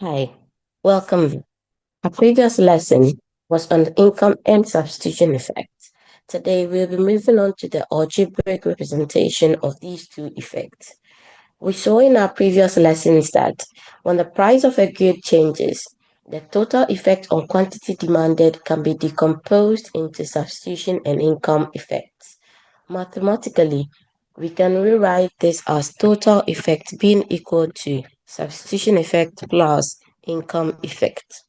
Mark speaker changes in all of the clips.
Speaker 1: Hi, welcome. Our previous lesson was on income and substitution effects. Today we'll be moving on to the algebraic representation of these two effects. We saw in our previous lessons that when the price of a good changes, the total effect on quantity demanded can be decomposed into substitution and income effects. Mathematically, we can rewrite this as total effect being equal to substitution effect plus income effect.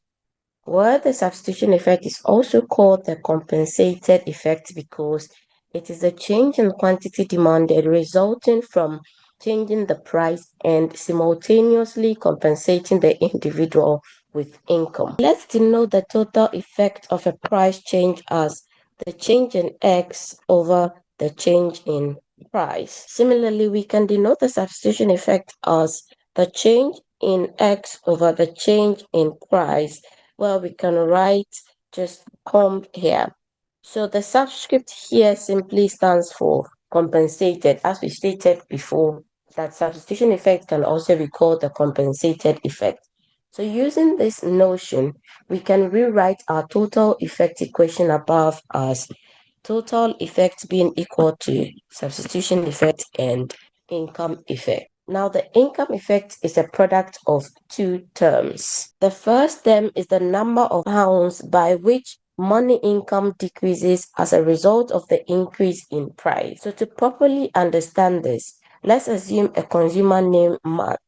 Speaker 1: Where the substitution effect is also called the compensated effect because it is the change in quantity demanded resulting from changing the price and simultaneously compensating the individual with income. Let's denote the total effect of a price change as the change in X over the change in price. Similarly, we can denote the substitution effect as the change in X over the change in price. Well, we can write just comp here. So the subscript here simply stands for compensated. As we stated before, that substitution effect can also be called the compensated effect. So using this notion, we can rewrite our total effect equation above as total effect being equal to substitution effect and income effect. Now, the income effect is a product of two terms. The first term is the number of pounds by which money income decreases as a result of the increase in price. So to properly understand this, let's assume a consumer named Matt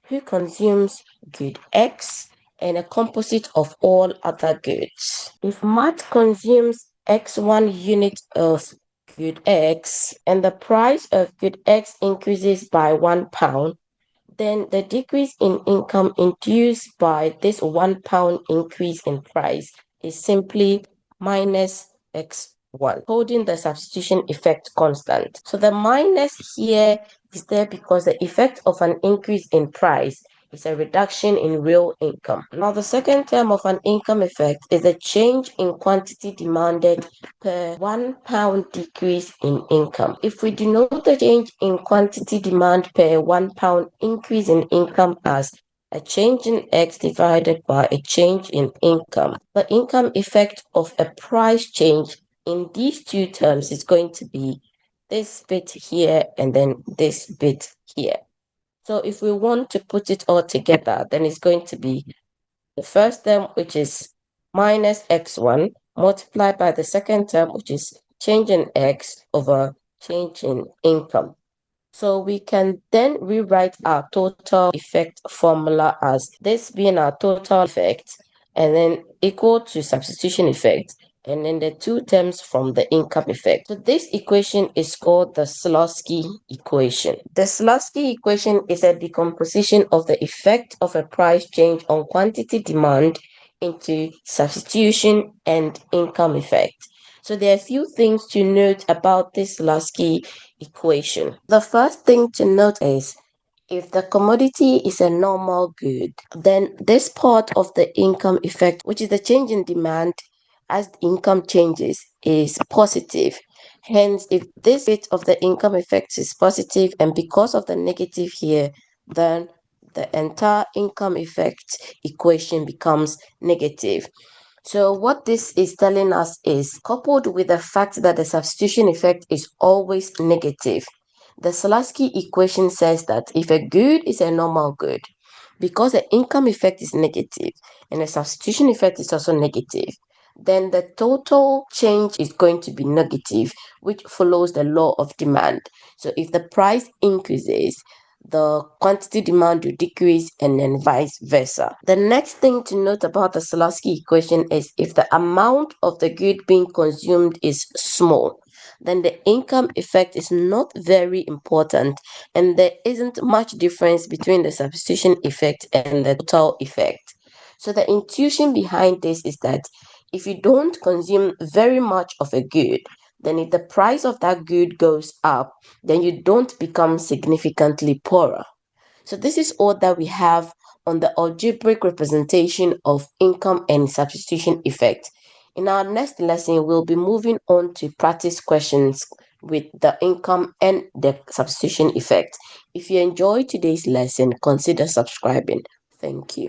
Speaker 1: who consumes good X and a composite of all other goods. If Matt consumes X1 unit of good X and the price of good X increases by £1, then the decrease in income induced by this £1 increase in price is simply minus X1, holding the substitution effect constant. So the minus here is there because the effect of an increase in price is a reduction in real income. Now, the second term of an income effect is a change in quantity demanded per £1 decrease in income. If we denote the change in quantity demand per £1 increase in income as a change in X divided by a change in income, the income effect of a price change in these two terms is going to be this bit here and then this bit here. So if we want to put it all together, then it's going to be the first term, which is minus x1, multiplied by the second term, which is change in X over change in income. So we can then rewrite our total effect formula as this being our total effect and then equal to substitution effect and then the two terms from the income effect. So this equation is called the Slutsky equation. The Slutsky equation is a decomposition of the effect of a price change on quantity demand into substitution and income effect. So there are a few things to note about this Slutsky equation. The first thing to note is if the commodity is a normal good, then this part of the income effect, which is the change in demand as the income changes, is positive. Hence, if this bit of the income effect is positive and because of the negative here, then the entire income effect equation becomes negative. So what this is telling us is, coupled with the fact that the substitution effect is always negative, the Slutsky equation says that if a good is a normal good, because the income effect is negative and the substitution effect is also negative, then the total change is going to be negative, which follows the law of demand. So if the price increases, the quantity demand will decrease and then vice versa. The next thing to note about the Slutsky equation is if the amount of the good being consumed is small, then the income effect is not very important and there isn't much difference between the substitution effect and the total effect. So the intuition behind this is that if you don't consume very much of a good, then if the price of that good goes up, then you don't become significantly poorer. So this is all that we have on the algebraic representation of income and substitution effect. In our next lesson, we'll be moving on to practice questions with the income and the substitution effect. If you enjoyed today's lesson, consider subscribing. Thank you.